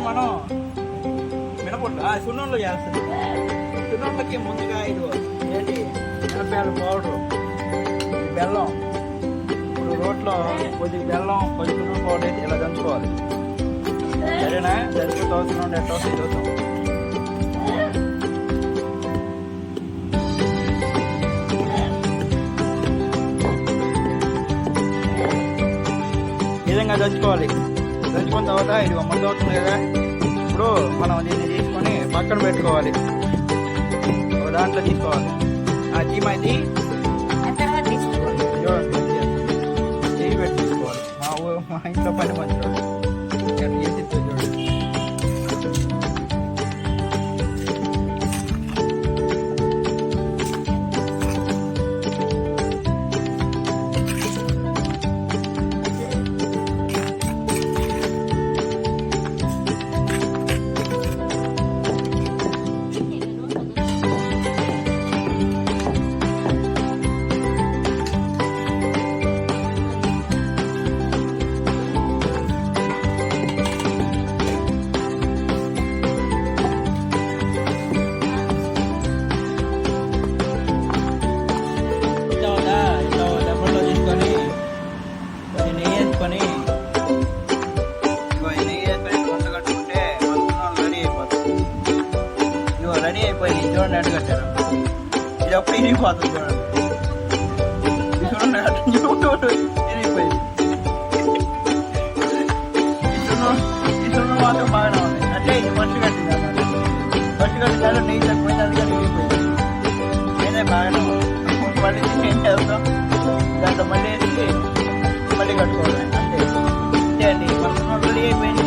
మనం మినపొట్టు సున్నంలో చేస్తుంది. సున్నంలోకి ముందుగా ఇది ఏంటి మినపాయల పౌడరు, బెల్లం. ఇప్పుడు రోట్లో కొద్దిగా బెల్లం, కొద్ది సున్నం పౌడర్ వేసి ఇలా దంచుకోవాలి. సరేనా? దంచుకు తోస్తున్నాం ఎట్లా వస్తుంది చూద్దాం. ఈ విధంగా దంచుకోవాలి. దంచుకున్న తర్వాత ఇది ముద్ద అవుతుంది కదా. ఇప్పుడు మనం దీన్ని తీసుకొని పక్కన పెట్టుకోవాలి. ఒక దాంట్లో తీసుకోవాలి. ఆ చీమైంది చేయి పెట్టి తీసుకోవాలి. మా ఇంట్లో పని మంచి చూడండి. రెడీ అయిపోయింది. చూడండి అడ్డు కట్టారు. ఇది అప్పుడు ఇరిగిపోతుంది. చూడండి ఇరిగిపోయింది. ఈ సున్నం మాత్రం బాగానే ఉంది. అంటే ఇది మనిషి కట్టింది అన్నమాట. మనిషి కట్టిన నెయ్యి తగ్గిపోయింది. అది కానీ ఇరిగిపోయింది. నేనే బాగానే ఉంది. మళ్ళీ ఏం చేస్తాం, దాంట్లో మళ్ళీ వేసి మళ్ళీ కట్టుకోవాలి. అంతే అండి. మన సున్నం రెడీ అయిపోయింది.